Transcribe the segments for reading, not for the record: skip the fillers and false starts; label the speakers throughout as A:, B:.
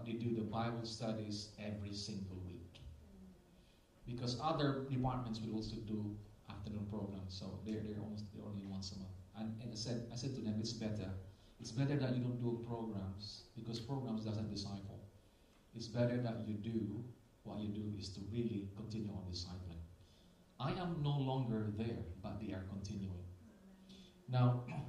A: they do the Bible studies every single week. Because other departments will also do afternoon programs, so they're only once a month. And I said to them, it's better. It's better that you don't do programs, because programs doesn't disciple. It's better that you do what you do is to really continue on discipling. I am no longer there, but they are continuing. Now, okay,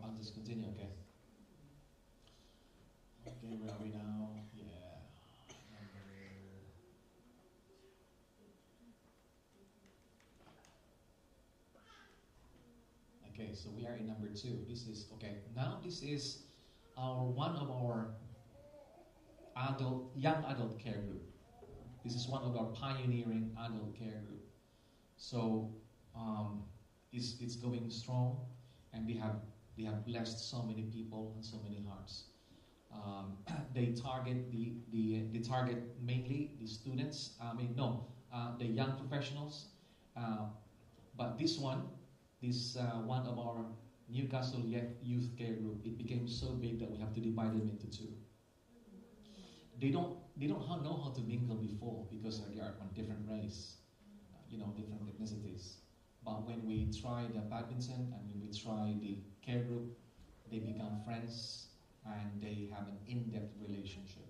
A: I'll just continue, okay? Okay, where are we now? Yeah. Okay, so we are in number 2. This is, okay, now this is one of our young adult care group. This is one of our pioneering adult care group. So it's going strong, and they have blessed so many people and so many hearts. They target they target mainly the students. The young professionals. But this one of our Newcastle Youth Care Group, it became so big that we have to divide them into 2. They don't know how to mingle before, because they are on different race, different ethnicities. But when we try the badminton and when we try the care group, they become friends and they have an in-depth relationship.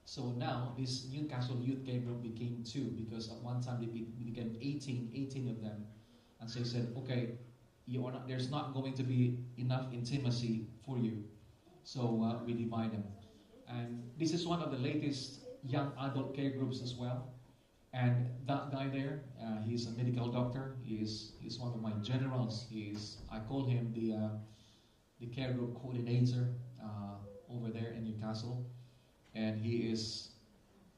A: So now this Newcastle Youth Care Group became 2, because at one time they became 18 of them. And so he said, okay, there's not going to be enough intimacy for you. So we divide them. And this is one of the latest young adult care groups as well. And that guy there, he's a medical doctor. He's one of my generals. I call him the care group coordinator over there in Newcastle. And he's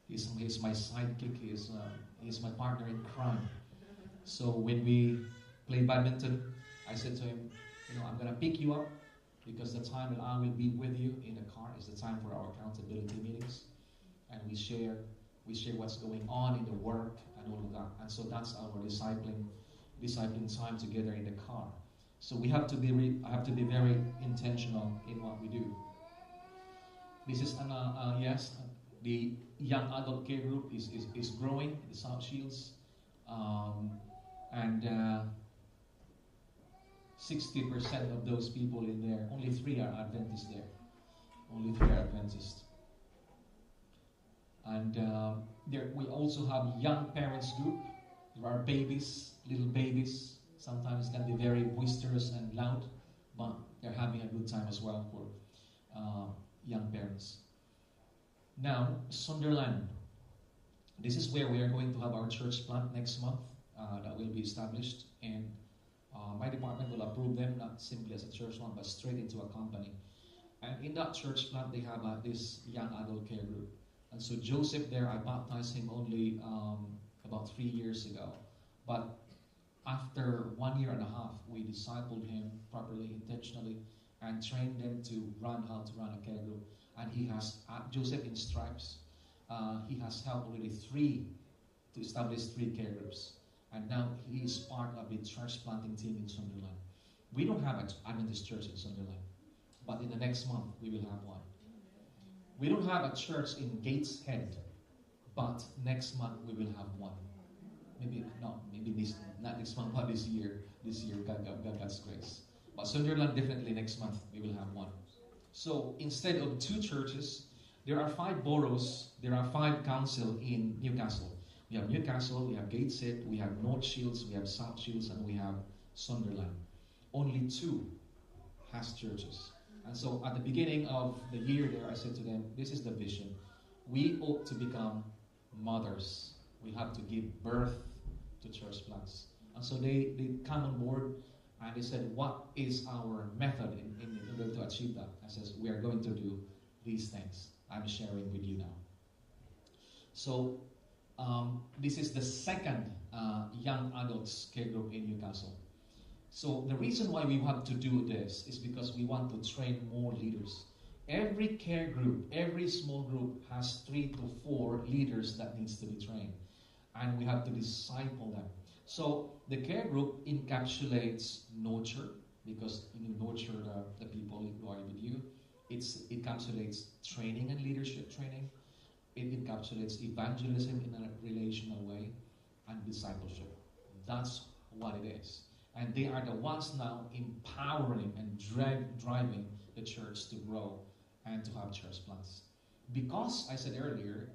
A: my sidekick. He's my partner in crime. So when we play badminton, I said to him, I'm going to pick you up, because the time that I will be with you in the car is the time for our accountability meetings, and we share what's going on in the work and all of that. And so that's our discipling time together in the car. So we have to be very intentional in what we do. This is the young adult care group is growing, the South Shields, and 60% of those people in there, only 3 are Adventists there. Only 3 are Adventists. And we also have young parents group. There are babies, little babies. Sometimes can be very boisterous and loud, but they're having a good time as well for young parents. Now, Sunderland. This is where we are going to have our church plant next month that will be established, and my department will approve them, not simply as a church plant, but straight into a company. And in that church plant, they have this young adult care group. And so Joseph there, I baptized him only about 3 years ago. But after 1.5 years, we discipled him properly, intentionally, and trained them to how to run a care group. And he has, Joseph in Stripes, he has helped already to establish 3 care groups. And now he is part of the church planting team in Sunderland. We don't have an Adventist church in Sunderland, but in the next month we will have one. We don't have a church in Gateshead, but next month we will have one. Maybe not next month, but this year, God's grace. But Sunderland, definitely next month we will have one. So instead of 2 churches, there are 5 boroughs, there are 5 council in Newcastle. We have Newcastle, we have Gateshead, we have North Shields, we have South Shields, and we have Sunderland. Only 2 has churches. And so at the beginning of the year there, I said to them, this is the vision. We ought to become mothers. We have to give birth to church plants. And so they come on board and they said, what is our method in order to achieve that? I says, we are going to do these things I'm sharing with you now. So this is the second young adults care group in Newcastle. So the reason why we want to do this is because we want to train more leaders. Every care group, every small group has 3 to 4 leaders that needs to be trained. And we have to disciple them. So the care group encapsulates nurture, because you nurture the people who are with you. It encapsulates training and leadership training. It encapsulates evangelism in a relational way, and discipleship. That's what it is. And they are the ones now empowering and driving the church to grow and to have church plants. Because I said earlier,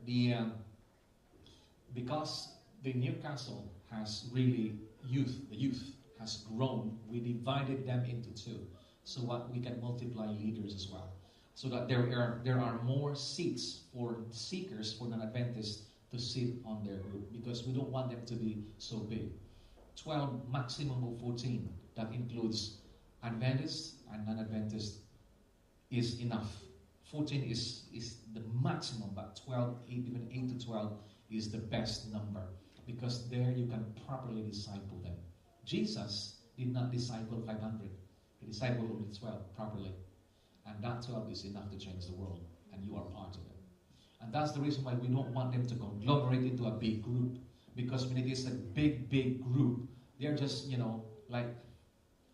A: because the Newcastle has really the youth has grown, we divided them into 2, so what we can multiply leaders as well, so that there are more seats for seekers, for non-Adventists to sit on their group, because we don't want them to be so big. 12, maximum of 14. That includes Adventists and non-Adventists is enough. 14 is the maximum, but 12, even 8 to 12 is the best number, because there you can properly disciple them. Jesus did not disciple 500. He discipled only 12 properly. And that 12 is enough to change the world, and you are part of it. And that's the reason why we don't want them to conglomerate into a big group, because when it is a big group, they're just, like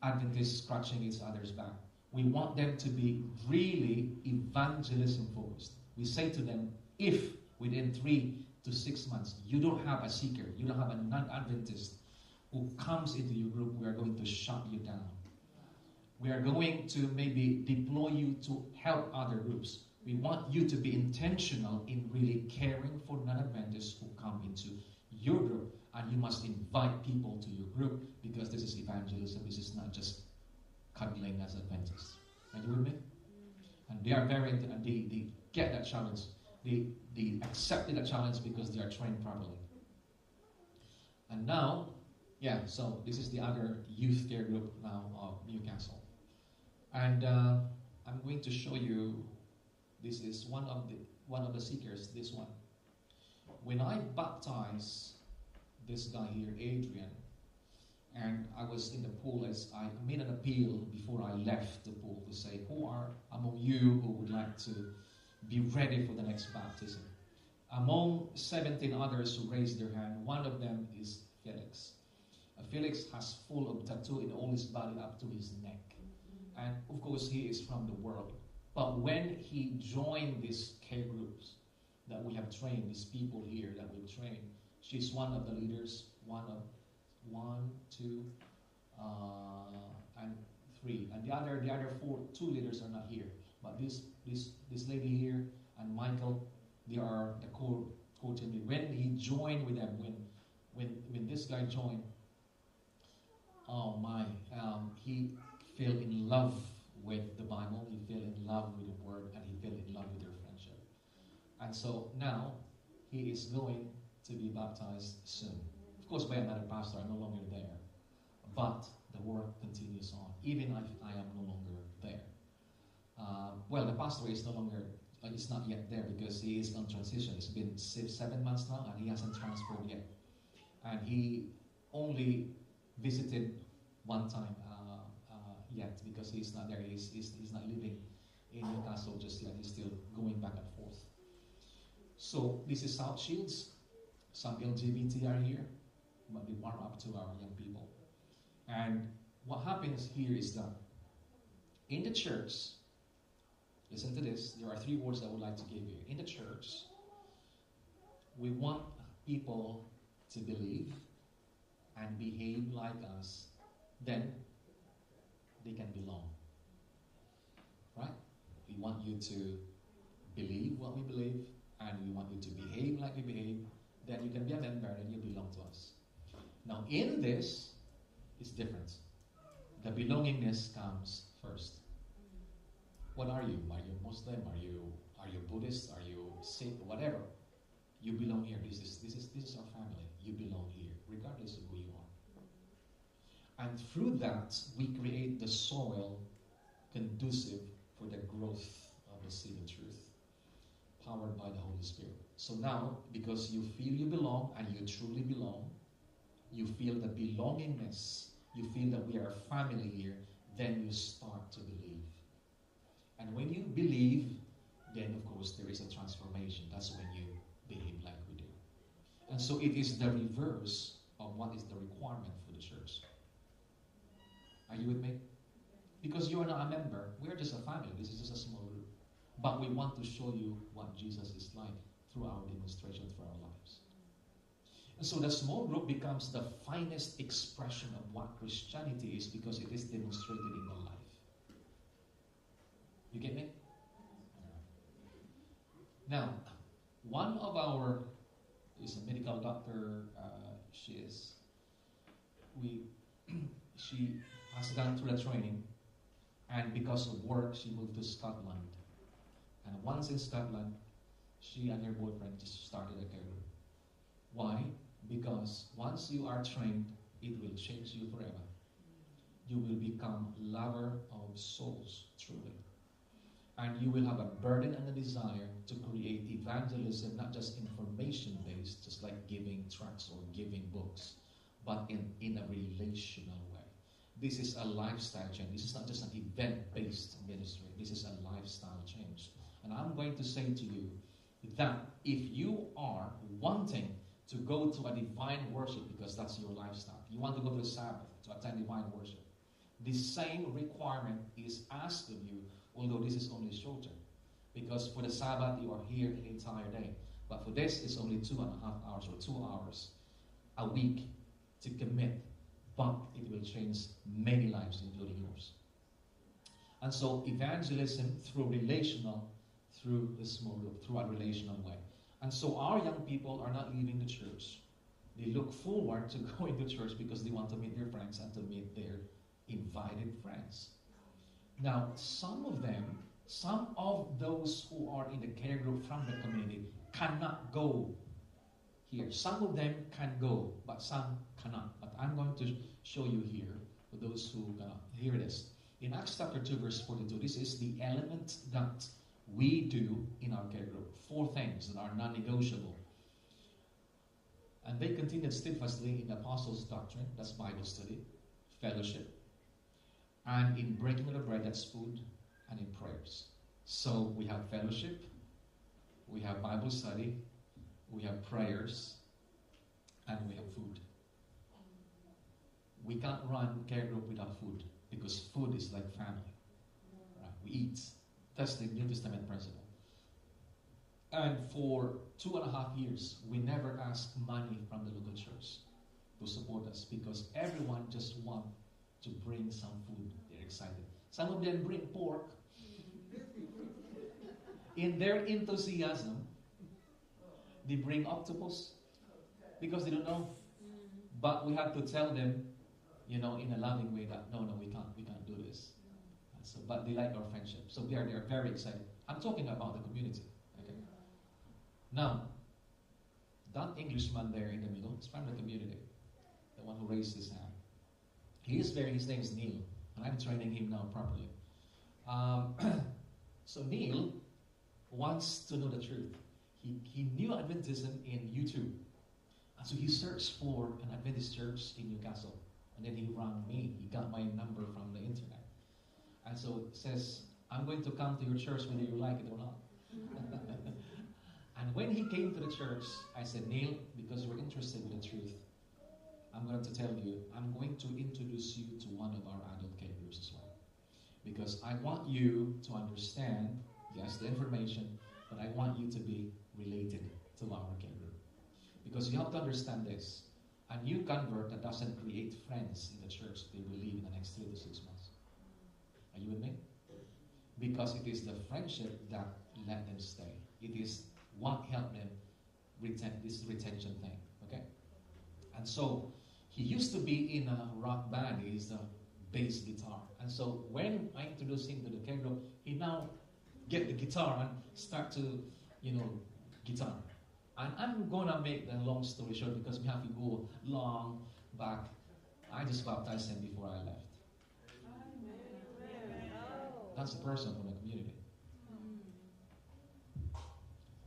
A: Adventists scratching each other's back. We want them to be really evangelism focused. We say to them, if within 3 to 6 months you don't have a seeker, you don't have a non-Adventist who comes into your group, we are going to shut you down. We are going to maybe deploy you to help other groups. We want you to be intentional in really caring for non-Adventists who come into your group, and you must invite people to your group, because this is evangelism. This is not just cuddling as Adventists. Are you with me? And they are and they get that challenge. They accepted that challenge because they are trained properly. And now, so this is the other youth care group now of Newcastle. And I'm going to show you, this is one of the seekers, this one. When I baptized this guy here, Adrian, and I was in the pool, I made an appeal before I left the pool to say, who are among you who would like to be ready for the next baptism? Among 17 others who raised their hand, one of them is Felix. Felix has full of tattoo in all his body up to his neck. And of course, he is from the world. But when he joined these care groups that we have trained, these people here that we've trained, she's one of the leaders, one, 2, and 3. And the other 2 leaders are not here. But this lady here and Michael, they are the core team. When he joined with them, when this guy joined, oh my, he fell in love with the Bible, he fell in love with the Word, and he fell in love with their friendship. And so now he is going to be baptized soon. Of course, by another pastor. I'm no longer there. But the work continues on, even if I am no longer there. Well, the pastor is no longer, is not yet there, because he is on transition. It's been 7 months now, and he hasn't transferred yet. And he only visited one time yet, because he's not there. He's not living in Newcastle just yet. He's still going back and forth. So this is South Shields. Some LGBT are here, but we warm up to our young people. And what happens here is that in the church, listen to this, there are 3 words I would like to give you. In the church, we want people to believe and behave like us, then they can belong. Right? We want you to believe what we believe, and we want you to behave like we behave, then you can be a member and you belong to us. Now in this, it's different. The belongingness comes first. What are you? Are you Muslim? Are you Buddhist? Are you Sikh? Whatever. You belong here. This is our family. You belong here, regardless of who you are. And through that, we create the soil conducive for the growth of the seed of truth, powered by the Holy Spirit. So now, because you feel you belong and you truly belong, you feel the belongingness, you feel that we are a family here, then you start to believe. And when you believe, then of course there is a transformation. That's when you behave like we do. And so it is the reverse of what is the requirement for the church. Are you with me? Because you are not a member. We are just a family. This is just a small group. But we want to show you what Jesus is like through our demonstration, through our lives. And so the small group becomes the finest expression of what Christianity is because it is demonstrated in the life. You get me? Now, one of our is a medical doctor. She has gone through the training, and because of work, she moved to Scotland. And once in Scotland, she and her boyfriend just started a care group. Why? Because once you are trained, it will change you forever. You will become lover of souls, truly. And you will have a burden and a desire to create evangelism, not just information-based, just like giving tracts or giving books, but in a relational way. This is a lifestyle change. This is not just an event-based ministry. This is a lifestyle change. And I'm going to say to you that if you are wanting to go to a divine worship, because that's your lifestyle, you want to go to the Sabbath to attend divine worship, the same requirement is asked of you, although this is only shorter. Because for the Sabbath, you are here the entire day. But for this, it's only 2.5 hours or 2 hours a week to commit. But it will change many lives, including yours. And so evangelism through the small group, through a relational way. And so our young people are not leaving the church. They look forward to going to church because they want to meet their friends and to meet their invited friends. Now, some of those who are in the care group from the community cannot go here. Some of them can go, but some cannot. But I'm going to show you here, for those who cannot. Here it is. In Acts chapter 2, verse 42, this is the element that we do in our care group. 4 things that are non-negotiable. And they continued steadfastly in the apostles' doctrine, that's Bible study, fellowship, and in breaking of the bread, that's food, and in prayers. So we have fellowship, we have Bible study, we have prayers, and we have food. We can't run care group without food, because food is like family. Right? We eat. That's the New Testament principle. And for 2.5 years, we never asked money from the local church to support us, because everyone just wants to bring some food. They're excited. Some of them bring pork. In their enthusiasm, they bring octopus because they don't know. But we have to tell them, in a loving way that no, we can't do this. And so, but they like our friendship, so they are very excited. I'm talking about the community. Okay. Now, that Englishman there in the middle is from the community, the one who raised his hand. His name is Neil, and I'm training him now properly. So Neil wants to know the truth. He knew Adventism in YouTube, and so he searched for an Adventist church in Newcastle. And then he rang me. He got my number from the internet. And so it says, I'm going to come to your church whether you like it or not. And when he came to the church, I said, Neil, because you're interested in the truth, I'm going to tell you, I'm going to introduce you to one of our adult care groups as well. Because I want you to understand, yes, the information, but I want you to be related to our care group. Because you have to understand this. A new convert that doesn't create friends in the church, they will leave in the next 3 to 6 months. Are you with me? Because it is the friendship that let them stay. It is what helped them this retention thing. Okay? And so, he used to be in a rock band. He's a bass guitar. And so when I introduced him to the care group, he now get the guitar and start to, guitar. And I'm gonna make the long story short because we have to go long back. I just baptized him before I left. That's the person from the community.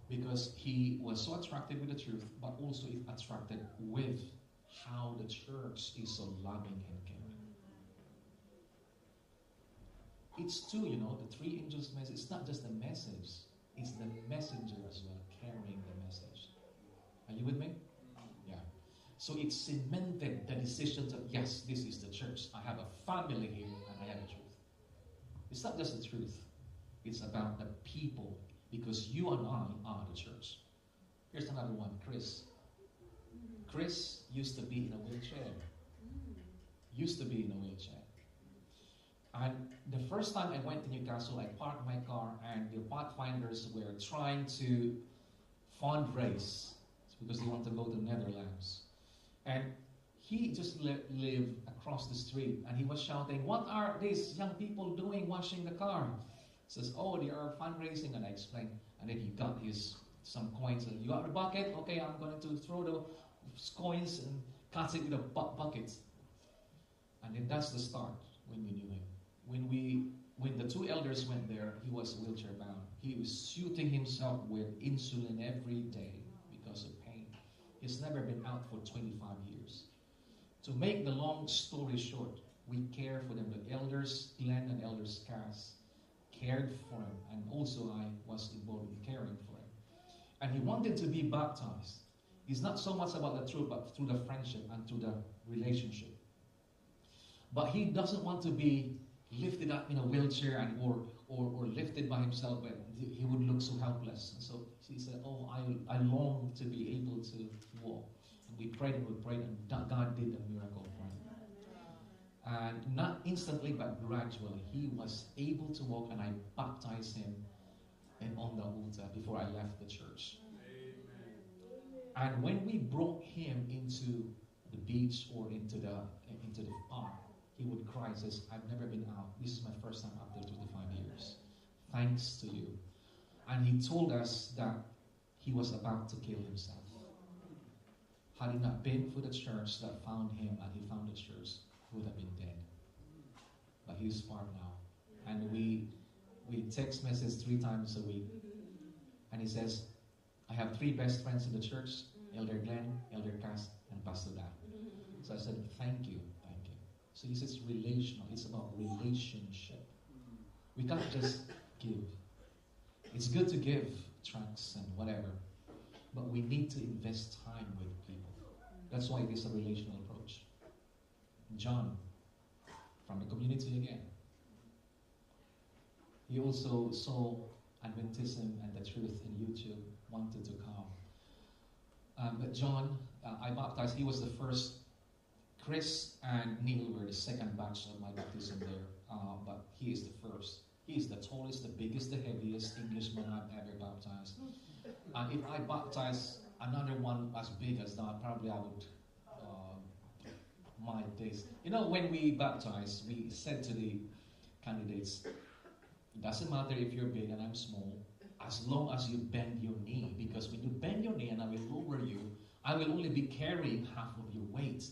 A: Because he was so attracted with the truth, but also attracted with how the church is so loving and caring. It's true, the three angels' message. It's not just the message, it's the messenger as well, carrying the message. Are you with me? Yeah. So it cemented the decisions of, yes, this is the church. I have a family here and I have a truth. It's not just the truth, it's about the people. Because you and I are the church. Here's another one, Chris. Chris used to be in a wheelchair. And the first time I went to Newcastle, I parked my car and the pathfinders were trying to fundraise because they want to go to the Netherlands. And he just lived across the street and he was shouting, "What are these young people doing washing the car?" Says, "Oh, they are fundraising," and I explained. And then he got some coins. And, "You got the bucket? Okay, I'm going to throw the coins and catch it with a bucket." And then that's the start when we knew him. When the two elders went there, he was wheelchair bound. He was shooting himself with insulin every day because of pain. He's never been out for 25 years. To make the long story short, we care for them. The elders, Glenn and elders Cass, cared for him, and also I was involved in caring for him. And he wanted to be baptized. It's not so much about the truth, but through the friendship and through the relationship. But he doesn't want to be lifted up in a wheelchair and or lifted by himself, but he would look so helpless. And so he said, "Oh, I long to be able to walk." And we prayed, and God did a miracle for him. And not instantly, but gradually, he was able to walk, and I baptized him on the altar before I left the church. Amen. And when we brought him into the beach or into the park, he would cry and says, "I've never been out. This is my first time after 25 years. Thanks to you." And he told us that he was about to kill himself. Had it not been for the church that found him and he found the church, he would have been dead. But he's far now. And we text message 3 times a week. And he says, "I have 3 best friends in the church, Elder Glenn, Elder Cass, and Pastor Dan." So I said, thank you. So he says relational. It's about relationship. We can't just give. It's good to give tracts and whatever, but we need to invest time with people. That's why it is a relational approach. John, from the community again, he also saw Adventism and the truth in YouTube, wanted to come. But John, I baptized, he was the first. Chris and Neil were the second batch of my baptism there, but he is the first. He is the tallest, the biggest, the heaviest Englishman I've ever baptized. And if I baptize another one as big as that, probably I would my days. When we baptize, we said to the candidates, it doesn't matter if you're big and I'm small, as long as you bend your knee, because when you bend your knee and I will lower you, I will only be carrying half of your weight.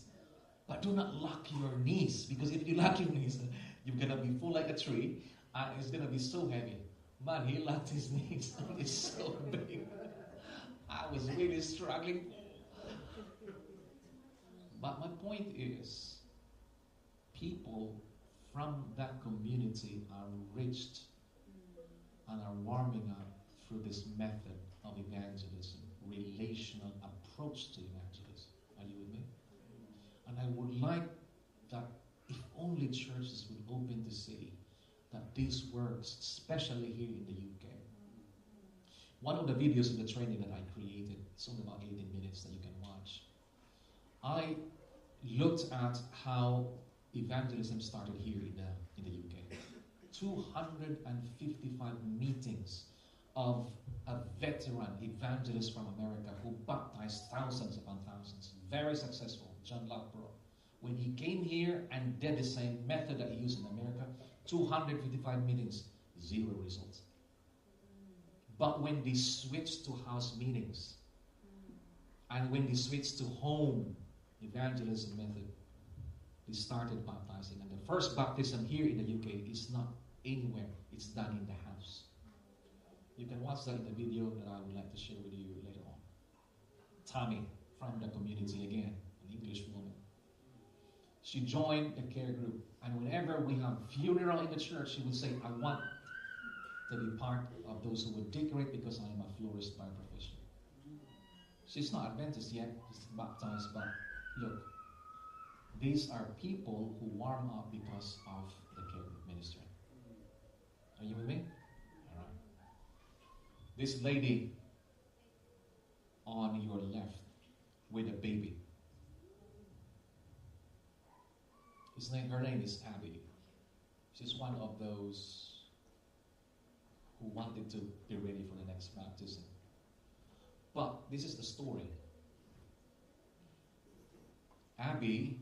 A: But do not lock your knees, because if you lock your knees, you're going to be full like a tree, and it's going to be so heavy. Man, he locked his knees, and it's so big. I was really struggling. But my point is, people from that community are reached and are warming up through this method of evangelism, relational approach to evangelism. Are you with me? And I would like that if only churches would open to see that this works, especially here in the UK. One of the videos in the training that I created, it's only about 18 minutes that you can watch. I looked at how evangelism started here in the UK. 255 meetings of a veteran evangelist from America who baptized thousands upon thousands. Very successful. John Lockborough When he came here and did the same method that he used in America, 255 meetings, zero results. But when they switched to house meetings, and when they switched to home evangelism method, they started baptizing. And the first baptism here in the UK is not anywhere, it's done in the house. You can watch that in the video that I would like to share with you later on. Tammy from the community again, an English woman. She joined the care group, and whenever we have funeral in the church, she would say, I want to be part of those who would decorate because I am a florist by profession. She's not Adventist yet, she's baptized, but look, these are people who warm up because of the care group ministry. Are you with me? All right. This lady on your left with a baby. Her name is Abby. She's one of those who wanted to be ready for the next baptism. But this is the story. Abby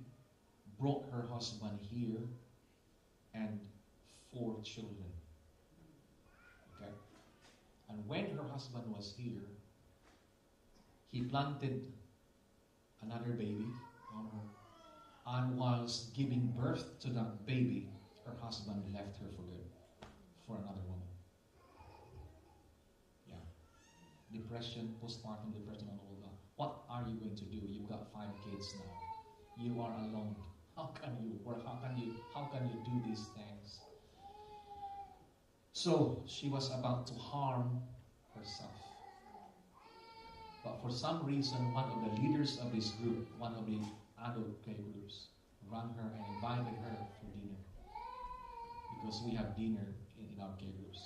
A: brought her husband here and 4 children. Okay? And when her husband was here, he planted another baby on her. And whilst giving birth to that baby, her husband left her for good, for another woman. Yeah. Depression, postpartum depression, and all that. What are you going to do? You've got 5 kids now. You are alone. How can you work? How can you do these things? So she was about to harm herself. But for some reason, one of the leaders of this group, one of the adult care groups, ran her and invited her for dinner. Because we have dinner in our care groups.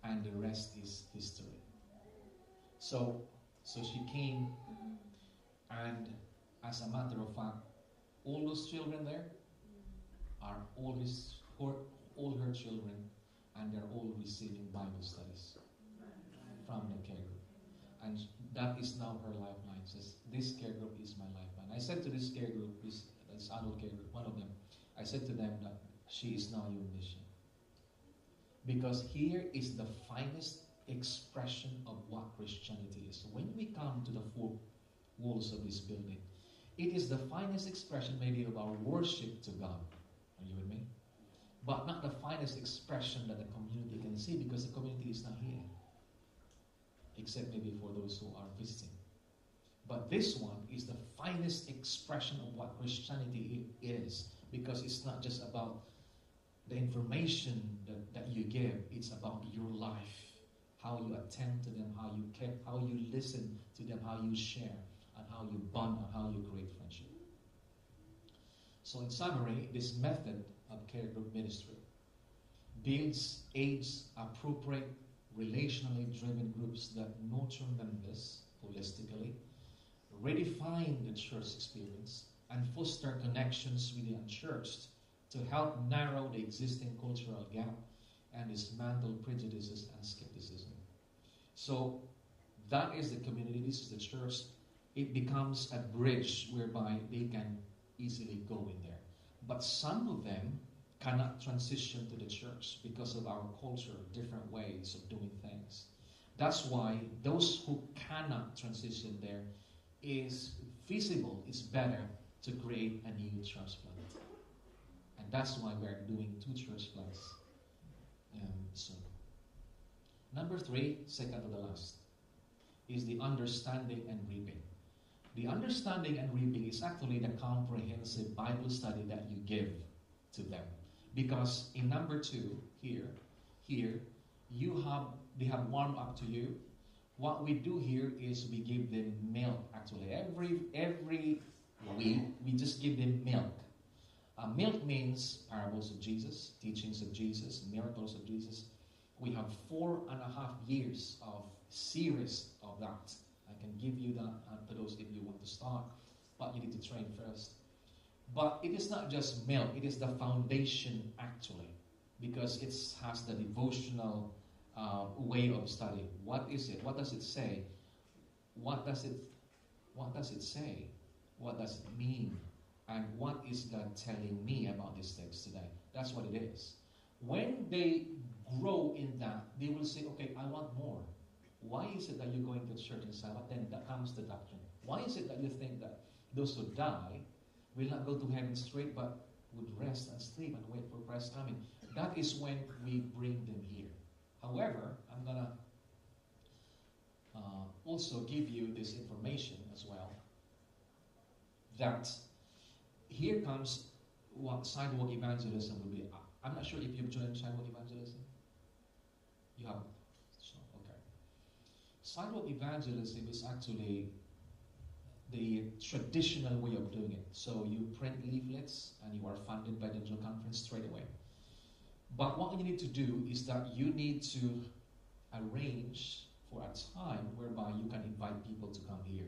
A: And the rest is history. So she came, and as a matter of fact, all those children there are all her children, and they're all receiving Bible studies from the care group. And that is now her lifeline. Says, this care group is my lifeline. I said to this care group, this adult care group, one of them, I said to them that she is now your mission. Because here is the finest expression of what Christianity is. When we come to the 4 walls of this building, it is the finest expression maybe of our worship to God. Are you with me? But not the finest expression that the community can see, because the community is not here. Except maybe for those who are visiting. But this one is the finest expression of what Christianity is, because it's not just about the information that you give, it's about your life, how you attend to them, how you care, how you listen to them, how you share, and how you bond, and how you create friendship. So in summary, this method of care group ministry builds age-appropriate, relationally driven groups that nurture members holistically, redefine the church experience, and foster connections with the unchurched to help narrow the existing cultural gap and dismantle prejudices and skepticism. So that is the community, this is the church. It becomes a bridge whereby they can easily go in there. But some of them cannot transition to the church because of our culture, different ways of doing things. That's why those who cannot transition there, is feasible, it's better to create a new church plant. And that's why we're doing 2 church plants soon. Number 3, second to the last, is the understanding and reaping. The understanding and reaping is actually the comprehensive Bible study that you give to them. Because in number 2, here, they have warmed up to you. What we do here is we give them milk, actually. Every week, we just give them milk. Milk means parables of Jesus, teachings of Jesus, miracles of Jesus. We have 4.5 years of series of that. I can give you that to those if you want to start, but you need to train first. But it is not just milk, it is the foundation actually, because it has the devotional way of study. What is it? What does it say? What does it say? What does it mean? And what is God telling me about this text today? That's what it is. When they grow in that, they will say, okay, I want more. Why is it that you're going to church on Sabbath? Then that comes the doctrine. Why is it that you think that those who die will not go to heaven straight, but would rest and sleep and wait for Christ's coming? That is when we bring them here. However, I'm going to also give you this information as well, that here comes what sidewalk evangelism will be. I'm not sure if you've joined sidewalk evangelism. You haven't? So, okay. Sidewalk evangelism is actually the traditional way of doing it. So you print leaflets and you are funded by the General Conference straight away. But what you need to do is that you need to arrange for a time whereby you can invite people to come here.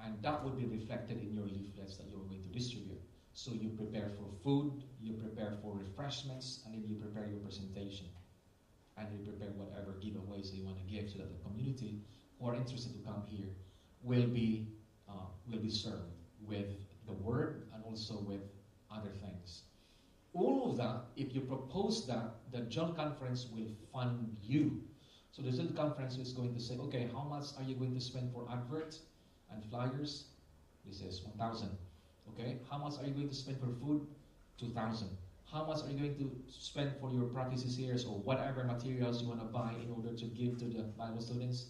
A: And that would be reflected in your leaflets that you're going to distribute. So you prepare for food, you prepare for refreshments, and then you prepare your presentation. And you prepare whatever giveaways you want to give so that the community who are interested to come here will be served with the word and also with other things. All of that, if you propose that, the General Conference will fund you. So the General Conference is going to say, okay, how much are you going to spend for advert and flyers? This is 1,000. Okay, how much are you going to spend for food? 2,000. How much are you going to spend for your prophecy series or whatever materials you want to buy in order to give to the Bible students?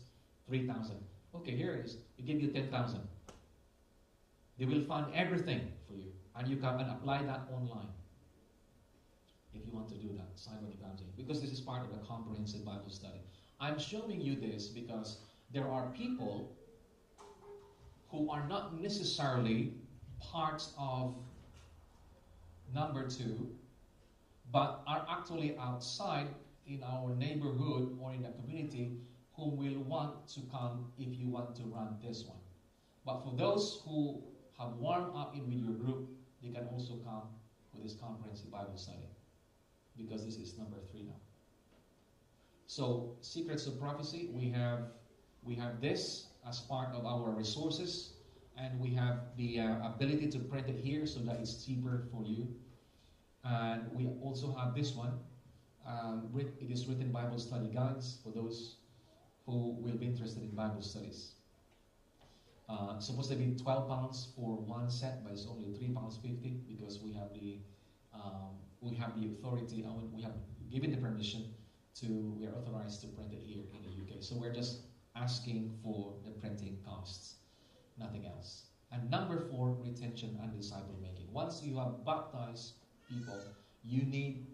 A: 3,000. Okay, here it is. We give you 10,000. They will fund everything for you, and you can apply that online if you want to do that, sidewalk evangelism, because this is part of the comprehensive Bible study. I'm showing you this because there are people who are not necessarily parts of number 2, but are actually outside in our neighborhood or in the community who will want to come if you want to run this one. But for those who have warmed up in with your group, they can also come for this comprehensive Bible study, because this is number 3 now. So, Secrets of Prophecy, we have this as part of our resources, and we have the ability to print it here so that it's cheaper for you. And we also have this one. It is written Bible study guides for those who will be interested in Bible studies. Supposed to be £12 for one set, but it's only £3.50 because we have the authority. We have given the permission we are authorized to print it here in the UK. So we're just asking for the printing costs, nothing else. And number 4, retention and disciple making. Once you have baptized people, you need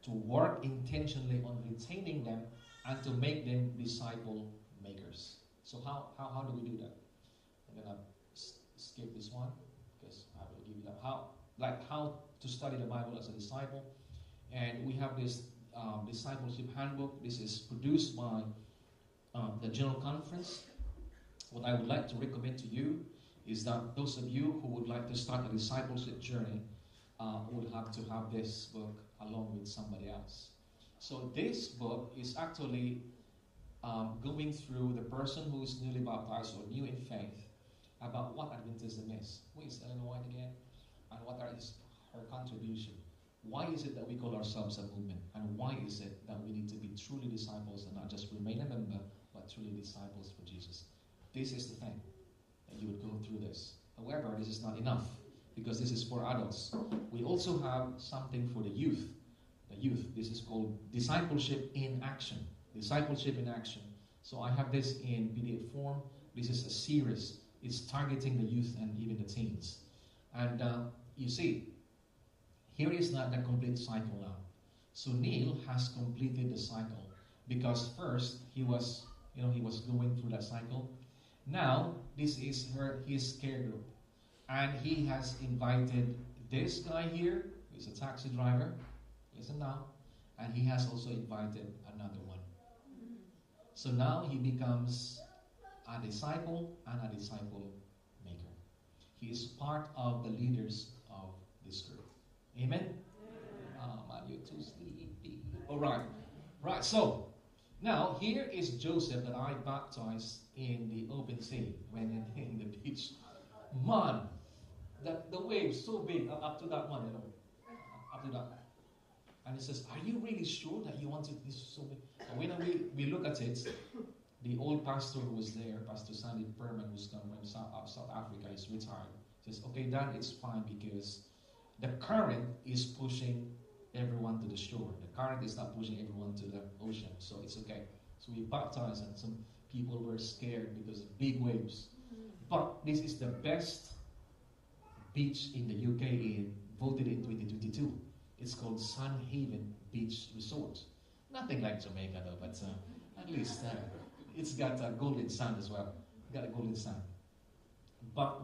A: to work intentionally on retaining them and to make them disciple makers. So how do we do that? I'm gonna skip this one because I will give you that how to study the Bible as a disciple. And we have this discipleship handbook. This is produced by the General Conference. What I would like to recommend to you is that those of you who would like to start a discipleship journey would have to have this book along with somebody else. So this book is actually going through the person who is newly baptized or new in faith about what Adventism is. Who is Ellen White again? And what is her contribution? Why is it that we call ourselves a movement? And why is it that we need to be truly disciples and not just remain a member, but truly disciples for Jesus? This is the thing, that you would go through this. However, this is not enough, because this is for adults. We also have something for the youth. The youth, this is called Discipleship in Action. Discipleship in Action. So I have this in PDF form. This is a series. It's targeting the youth and even the teens. And you see, here is not the complete cycle now. So Neil has completed the cycle, because first he was going through that cycle. Now this is his care group, and he has invited this guy here, who's a taxi driver. Listen now, and he has also invited another one. So now he becomes a disciple and a disciple maker. He is part of the leaders of this group. Amen? Man, you're too sleepy. All right. Right, so now here is Joseph that I baptized in the open sea when in the beach. Man, the waves so big up to that one, up to that. And he says, "Are you really sure that you want it this so big?" And when we look at it, the old pastor who was there, Pastor Sandy Perman, who's come from South Africa, is retired. Says, "Okay, Dan, it's fine because the current is pushing everyone to the shore. The current is not pushing everyone to the ocean, so it's okay." So we baptized, and some people were scared because of big waves. But this is the best beach in the UK, voted in 2022. It's called Sun Haven Beach Resort. Nothing like Jamaica though, but at least it's got a golden sand as well. Got a golden sand. But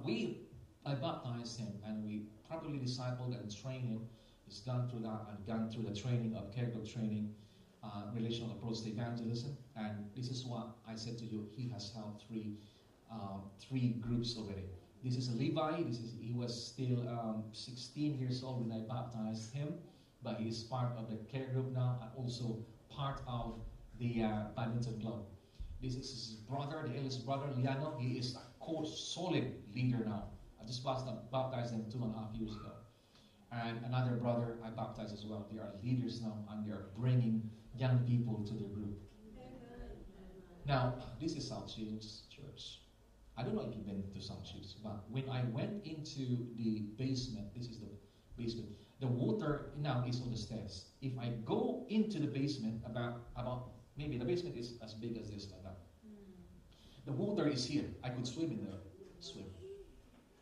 A: I baptized him, and we properly discipled and trained him. He's gone through that and gone through the training of care group training, relational approach to evangelism. And this is what I said to you. He has held three groups already. This is a Levi. He was still 16 years old when I baptized him, but he is part of the care group now and also part of the badminton club. This is his brother, the eldest brother, Liano. He is a solid leader now. I just baptized him 2.5 years ago. And another brother I baptized as well. They are leaders now, and they are bringing young people to their group. Now, this is South Shields Church. I don't know if you've been to South Shields, but when I went into the basement, this is the basement, the water now is on the stairs. If I go into the basement, about maybe the basement is as big as this, like that. The water is here. I could swim in there. Swim.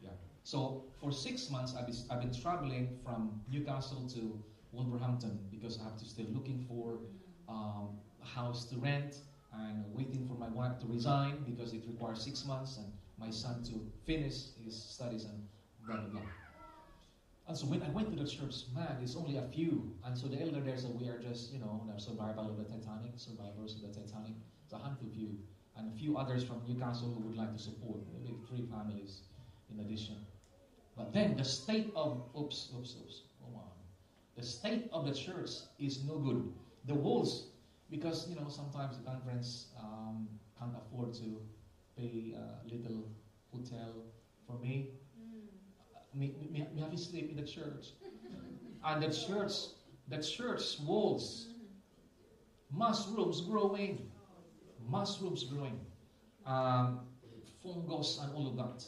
A: Yeah. So for 6 months, I've been traveling from Newcastle to Wolverhampton because I have to stay looking for a house to rent and waiting for my wife to resign because it requires 6 months and my son to finish his studies and blah, blah, blah. And so when I went to the church, man, it's only a few. And so the elder there said, we are just, the survivors of the Titanic. It's a handful of you. And a few others from Newcastle who would like to support, maybe 3 families in addition. But then the state of, the state of the church is no good. The walls, because, sometimes the conference can't afford to pay a little hotel for me. Me have to sleep in the church. And the church walls, mushrooms growing, fungus and all of that.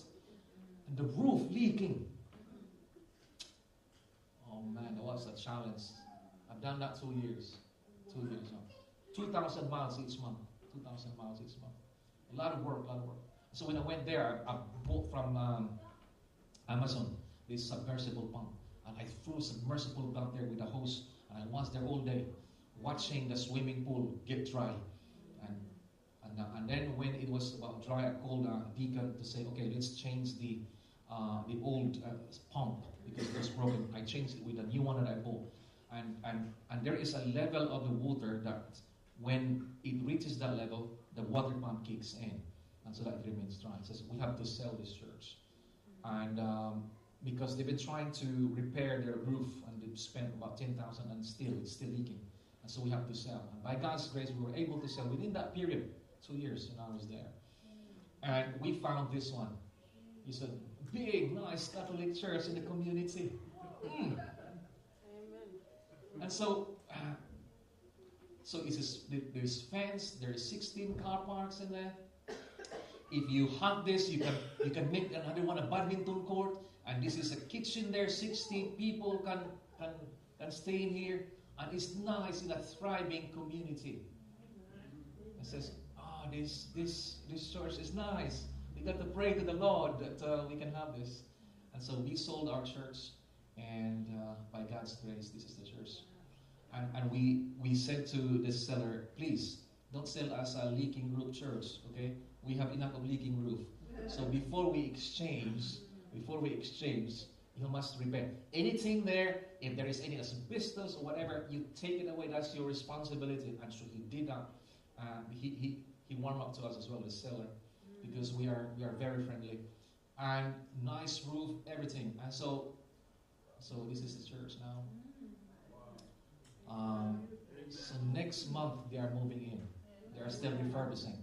A: And the roof leaking. Oh man, that was a challenge. I've done that 2 years. 2 years now. 2,000 miles each month. 2,000 miles each month. A lot of work. So when I went there, I bought from Amazon this submersible pump. And I threw a submersible down there with a hose. And I was there all day watching the swimming pool get dry. And then when it was about dry, I called a deacon to say, okay, let's change the old pump because it was broken. I changed it with a new one that I bought. And there is a level of the water that when it reaches that level, the water pump kicks in. And so that it remains dry. It says, we have to sell this church. And because they've been trying to repair their roof and they've spent about $10,000 and it's still leaking. And so we have to sell. And by God's grace, we were able to sell within that period. 2 years, I was there. And we found this one. It's a big, nice Catholic church in the community. Amen. And so there's fence, there's 16 car parks in there. If you have this, you can make another one a badminton court. And this is a kitchen there, 60 people can stay in here. And it's nice in a thriving community. It says, this church is nice. We got to pray to the Lord that we can have this. And so we sold our church, and by God's grace, this is the church. And we said to the seller, please, don't sell us a leaking roof church, okay? We have enough of leaking roof. So before we exchange, you must repair. Anything there, if there is any asbestos or whatever, you take it away. That's your responsibility. And so he did that. He warmed up to us as well, the seller, because we are very friendly. And nice roof, everything. And so this is the church now. So next month they are moving in. They are still refurbishing.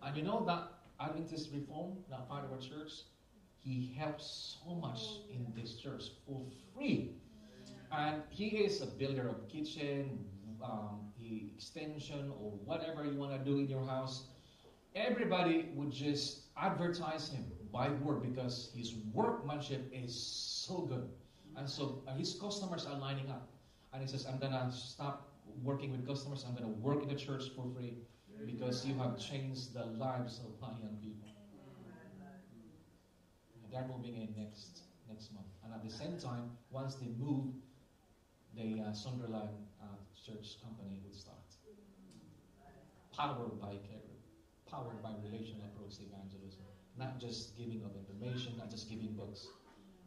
A: And you know that Adventist Reform, that part of our church, he helps so much in this church for free. And he is a builder of kitchen, extension, or whatever you want to do in your house. Everybody would just advertise him by word because his workmanship is so good. And so his customers are lining up. And he says, I'm going to stop working with customers. I'm going to work in the church for free because you have changed the lives of my young people. And they're moving in next month. And at the same time, once they move, the Sunderland church company would start. Powered by care group, powered by relational approach evangelism. Not just giving of information, not just giving books,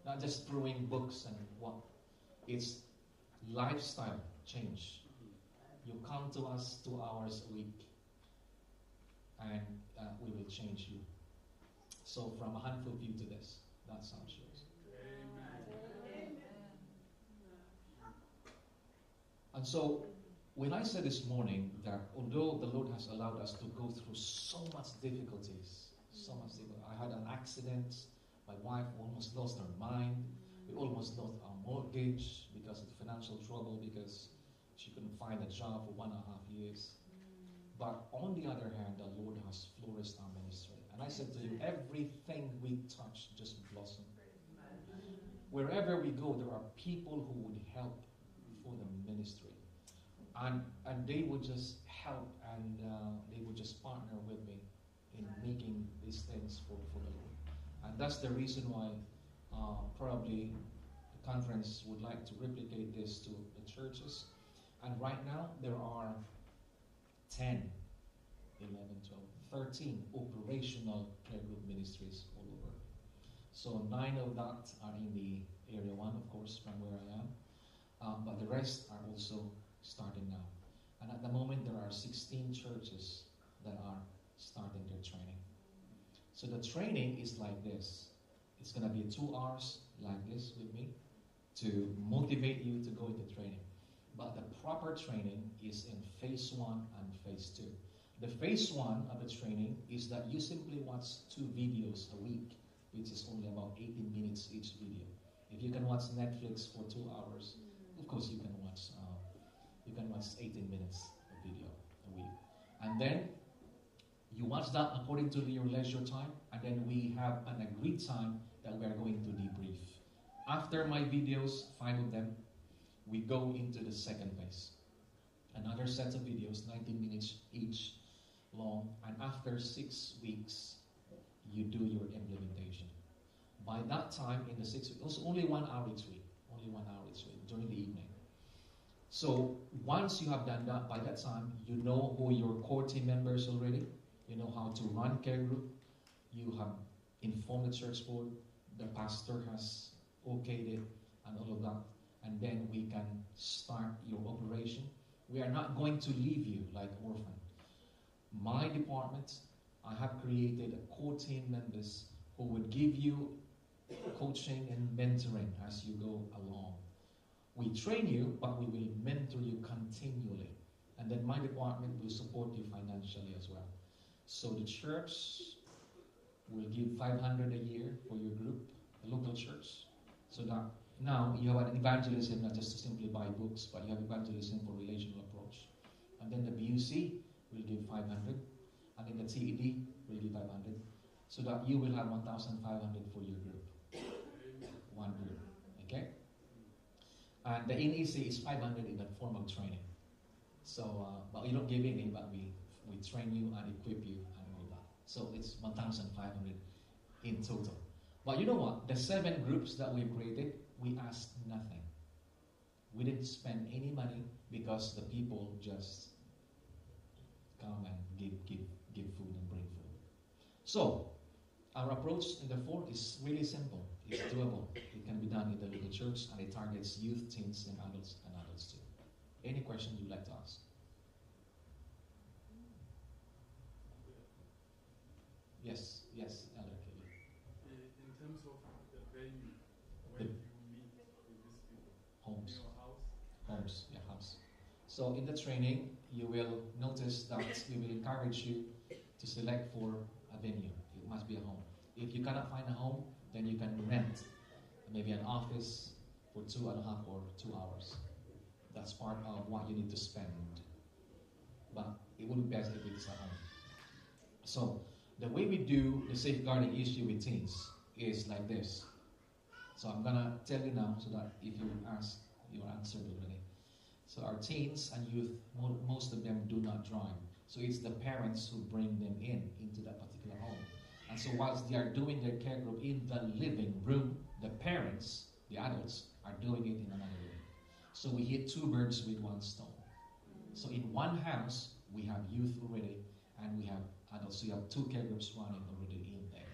A: not just throwing books and what. It's lifestyle change. You come to us 2 hours a week and we will change you. So from a handful of you to this, that's how it shows. Amen. And so when I said this morning that although the Lord has allowed us to go through so much difficulties, I had an accident, my wife almost lost her mind, we almost lost our mortgage because of financial trouble because she couldn't find a job for 1.5 years. But on the other hand, the Lord has flourished our ministry. And I said to you, everything we touch just blossomed. Wherever we go, there are people who would help for the ministry. And they would just help and they would just partner with me in making these things for the Lord. And that's the reason why probably the conference would like to replicate this to the churches. And right now there are 10, 11, 12, 13 operational care group ministries all over. So 9 of that are in the area 1, of course, from where I am. But the rest are also starting now. And at the moment, there are 16 churches that are starting their training. So the training is like this. It's going to be 2 hours like this with me to motivate you to go into training. But the proper training is in phase 1 and phase 2. The phase 1 of the training is that you simply watch 2 videos a week, which is only about 18 minutes each video. If you can watch Netflix for 2 hours, of course you can watch 18 minutes of video a week. And then you watch that according to your leisure time, and then we have an agreed time that we are going to debrief. After my videos, 5 of them, we go into the second phase. Another set of videos, 19 minutes each long, and after 6 weeks, you do your implementation. By that time, in the 6 weeks, also only 1 hour each week, during the evening. So once you have done that, by that time, you know who your core team members already, you know how to run care group, you have informed the church board, the pastor has okayed it, and all of that, and then we can start your operation. We are not going to leave you like orphan. My department, I have created a core team members who would give you coaching and mentoring as you go along. We train you, but we will mentor you continually. And then my department will support you financially as well. So the church will give 500 a year for your group, the local church, so that now you have an evangelism, not just to simply buy books, but you have evangelism for relational approach. And then the BUC will give 500, and then the TED will give 500, so that you will have 1,500 for your group. One group, okay? And the NEC is 500 in the form of training. So, but you don't give any, but we train you and equip you and all that. So it's 1,500 in total. But you know what? The 7 groups that we've created, we asked nothing. We didn't spend any money because the people just come and give food and bring food. So our approach in the 4 is really simple. It's doable. It can be done in the local church, and it targets youth, teens, and adults too. Any question you'd like to ask? Yes, Elder Kelly.
B: In terms of the venue, where do you meet with these people?
A: Homes.
B: In your house?
A: Homes, yeah, house. So in the training, you will notice that we will encourage you to select for a venue. It must be a home. If you cannot find a home, then you can rent maybe an office for 2.5 or 2 hours. That's part of what you need to spend. But it would be best if it's at home. So the way we do the safeguarding issue with teens is like this. So I'm gonna tell you now so that if you ask, you're answered already. So our teens and youth, most of them do not drive. So it's the parents who bring them into that particular home. And so whilst they are doing their care group in the living room, the parents, the adults, are doing it in another room. So we hit 2 birds with 1 stone. So in one house, we have youth already, and we have adults. So you have 2 care groups running already in there.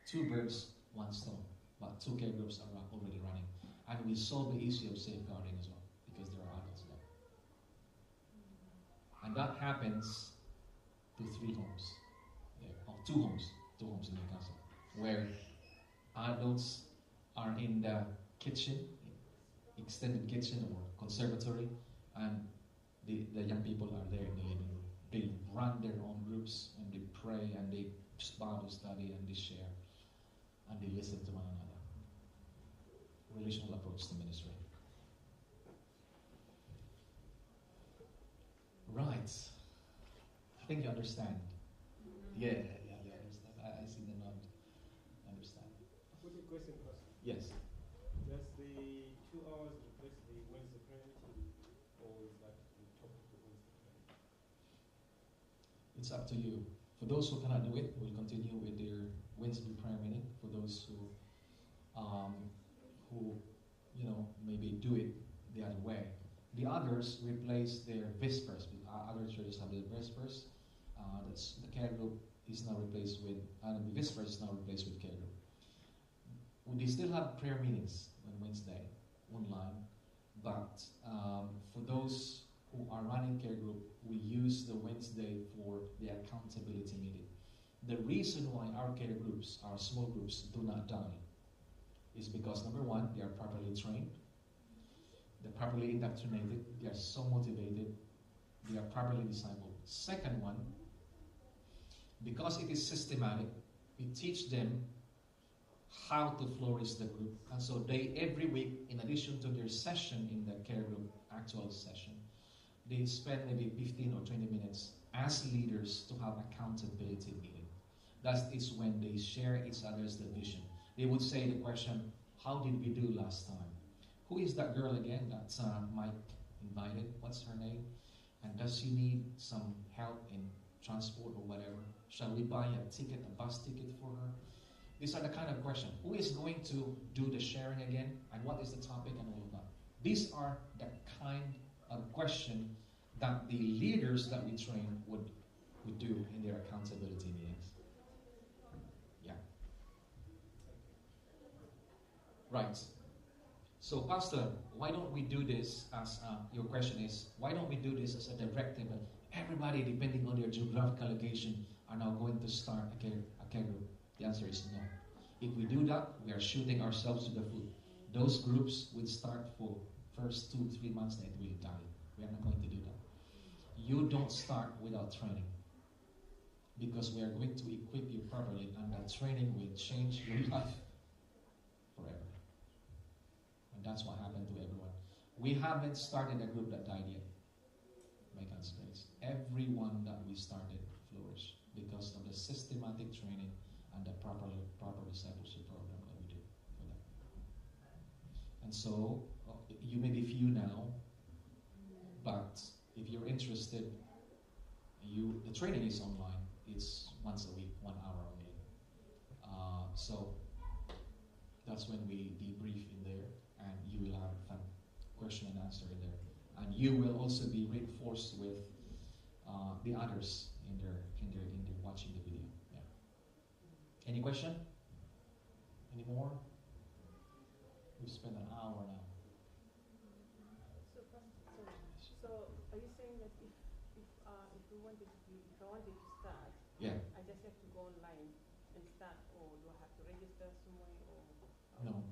A: 2 birds, 1 stone. But 2 care groups are already running. And we solve the issue of safeguarding as well, because there are adults there. And that happens to 3 homes. Or 2 homes. 2 homes in Newcastle. Where adults are in the kitchen, extended kitchen or conservatory, and the young people are there in the living room. They run their own groups, and they pray, and they just Bible study, and they share, and they listen to one another. Relational approach to ministry. Right. I think you understand. Yeah, you understand. I see the nod. Understand.
C: I've got a question first.
A: Yes.
C: Does the 2 hours replace the Wednesday prayer meeting, or is that the top of the Wednesday prayer?
A: It's up to you. For those who cannot do it, we'll continue with their Wednesday prayer meeting. For those who maybe do it the other way. The others replace their Vespers. Other churches have their Vespers. That's the care group is now replaced with, and the Vespers is now replaced with care group. They still have prayer meetings on Wednesday online, but for those who are running care group, we use the Wednesday for the accountability meeting. The reason why our care groups, our small groups, do not die is because, number one, they are properly trained, they're properly indoctrinated, they are so motivated, they are properly discipled. Second one, because it is systematic, we teach them how to flourish the group. And so they, every week, in addition to their session in the care group, actual session, they spend maybe 15 or 20 minutes as leaders to have accountability meeting. That is when they share each other's the vision. They would say the question, how did we do last time? Who is that girl again that Mike invited? What's her name? And does she need some help in transport or whatever? Shall we buy a ticket, a bus ticket for her? These are the kind of questions. Who is going to do the sharing again? And what is the topic and all of that? These are the kind of question that the leaders that we train would do in their accountability meetings. Yeah. Right. So, Pastor, why don't we do this as, your question is, why don't we do this as a directive that everybody, depending on their geographical location, are now going to start a care group? The answer is no. If we do that, we are shooting ourselves to the foot. Those groups will start for first 2-3 months, then it will die. We are not going to do that. You don't start without training, because we are going to equip you properly, and that training will change your life forever. And that's what happened to everyone. We haven't started a group that died yet, by God's grace. Everyone that we started flourished because of the systematic training and the proper discipleship program that we do for them. And so, you may be few now, but if you're interested, the training is online. It's once a week, 1 hour only. So that's when we debrief in there, and you will have a question and answer in there, and you will also be reinforced with the others in there watching the video. Yeah. Any question? Any more? We've spent an hour now.
D: So are you saying that if I wanted to start,
A: Yeah.
D: I just have to go online and start, or do I have to register somewhere? Or
A: No.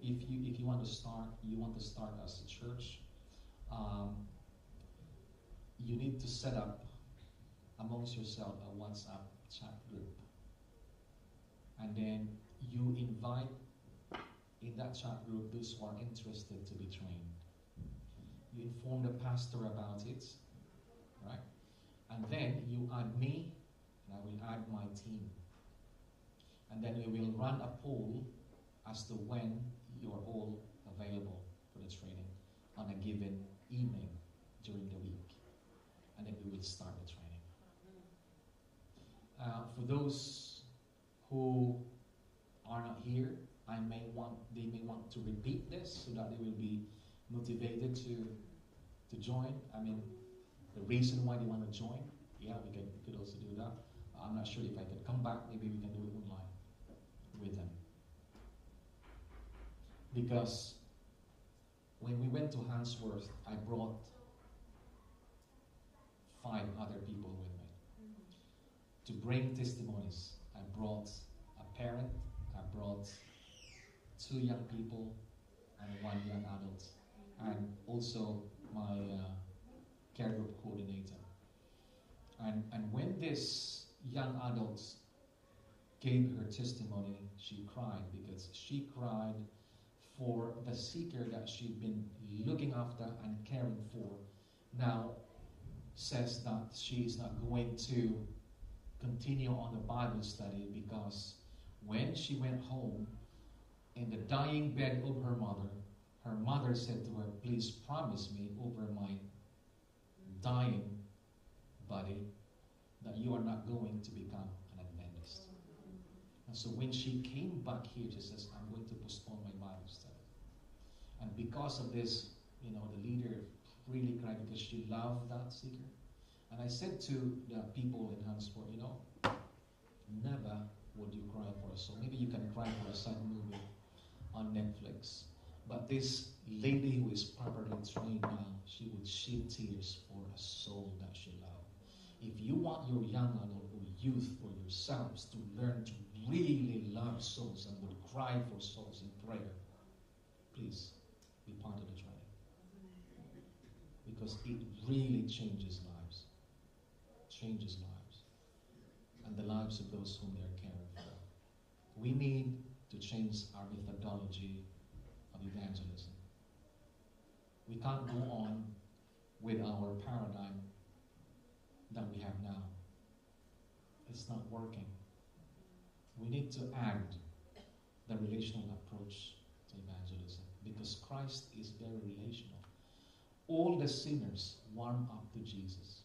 A: If you want to start as a church, you need to set up amongst yourself a WhatsApp chat group, and then you invite in that chat group those who are interested to be trained. You inform the pastor about it, right? And then you add me, and I will add my team. And then we will run a poll as to when you are all available for the training on a given evening during the week. And then we will start the training. For those who are not here, they may want to repeat this so that they will be motivated to join. I mean, the reason why they want to join, yeah, we could also do that. I'm not sure if I could come back. Maybe we can do it online with them. Because when we went to Handsworth, I brought 5 other people with me to bring testimonies. I brought a parent, I brought 2 young people, and 1 young adult, and also my care group coordinator. And when this young adult gave her testimony, she cried because she cried for the seeker that she'd been looking after and caring for. Now says that she is not going to continue on the Bible study because when she went home in the dying bed of her mother said to her, please promise me over my dying body that you are not going to become an Adventist. And so when she came back here, she says, I'm going to postpone my Bible study. And because of this, the leader really cried because she loved that seeker. And I said to the people in Hansport, never would you cry for a soul. Maybe you can cry for a sad movie on Netflix. But this lady who is properly trained now, she would shed tears for a soul that she loved. If you want your young adult or youth or yourselves to learn to really love souls and would cry for souls in prayer, please be part of the training. Because it really changes lives. Changes lives. And the lives of those whom they are caring for. We need to change our methodology of evangelism. We can't go on with our paradigm that we have now. It's not working. We need to add the relational approach to evangelism because Christ is very relational. All the sinners warm up to Jesus.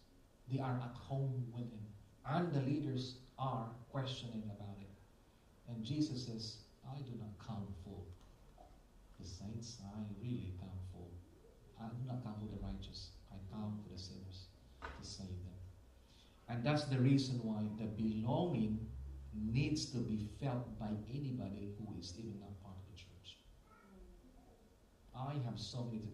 A: They are at home with him. And the leaders are questioning about it. And Jesus says, I do not come for the saints. I really come for. I do not come for the righteous. I come for the sinners to save them. And that's the reason why the belonging needs to be felt by anybody who is even not part of the church. I have so many,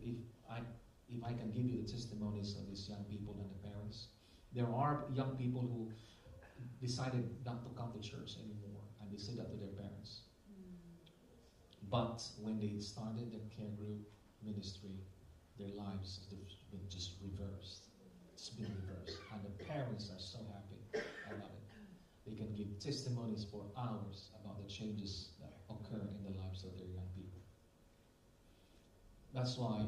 A: if I can give you the testimonies of these young people and the parents, there are young people who decided not to come to church anymore, and they said that to their parents. But when they started the care group ministry, their lives have been just reversed. It's been reversed. And the parents are so happy about it. They can give testimonies for hours about the changes that occur in the lives of their young people. That's why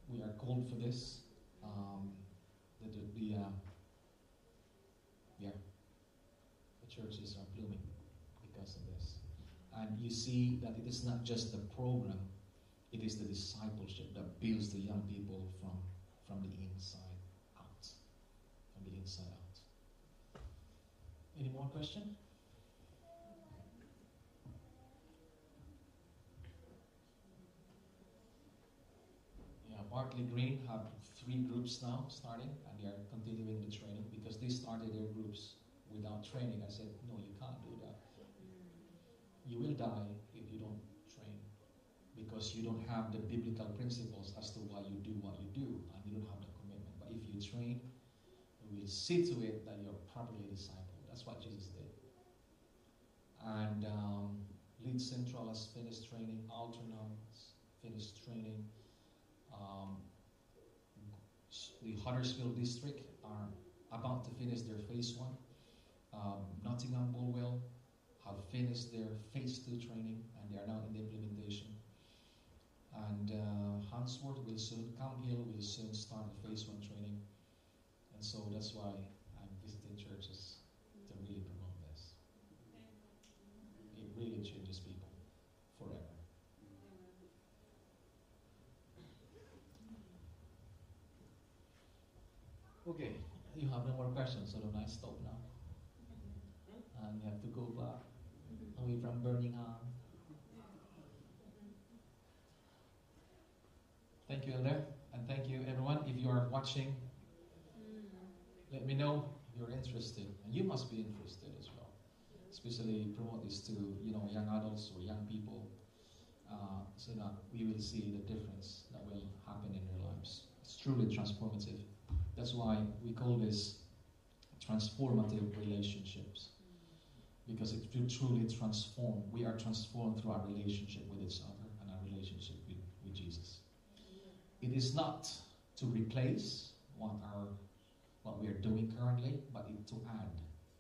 A: we are called for this. The churches are blooming because of this. And you see that it is not just the program, it is the discipleship that builds the young people from the inside out. From the inside out. Any more question? Yeah, Bartley Green have 3 groups now starting, and they are continuing the training because they started their groups without training. I said, no, you can't do that. You will die if you don't train because you don't have the biblical principles as to why you do what you do, and you don't have the commitment. But if you train, you will see to it that you're properly discipled. That's what Jesus did. And Leeds Central has finished training. Altrincham has finished training. The Huddersfield district are about to finish their phase 1. Nottingham Bulwell have finished their phase 2 training and they are now in the implementation. And Hansworth will soon, Camp Hill will soon start the phase 1 training. And so that's why I'm visiting churches to really promote this. It really changes people forever. Okay, you have no more questions, so don't I stop now? And we have to go back away from Birmingham. Thank you, Elder, and thank you, everyone. If you are watching, let me know if you're interested, and you must be interested as well. Especially promote this to young adults or young people, so that we will see the difference that will happen in their lives. It's truly transformative. That's why we call this transformative relationships, because it will truly transform. We are transformed through our relationship with each other and our relationship with Jesus. It is not to replace what we are doing currently, but to add,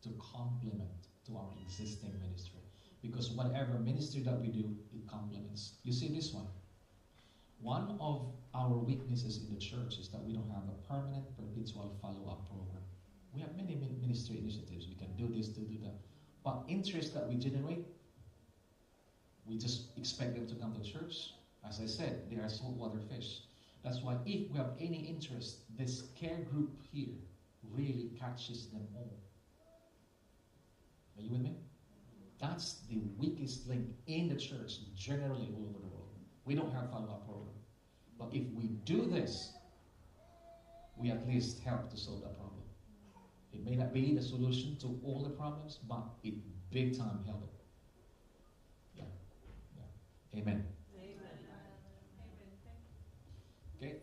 A: to complement to our existing ministry. Because whatever ministry that we do, it complements. You see this one. One of our weaknesses in the church is that we don't have a permanent, perpetual follow-up program. We have many ministry initiatives. We can do this, do that. But interest that we generate, we just expect them to come to church. As I said, they are saltwater fish. That's why if we have any interest, this care group here really catches them all. Are you with me? That's the weakest link in the church, generally all over the world. We don't have a follow-up program. But if we do this, we at least help to solve that problem. It may not be the solution to all the problems, but it big time help it. Yeah. Amen.
D: Amen.
A: Okay.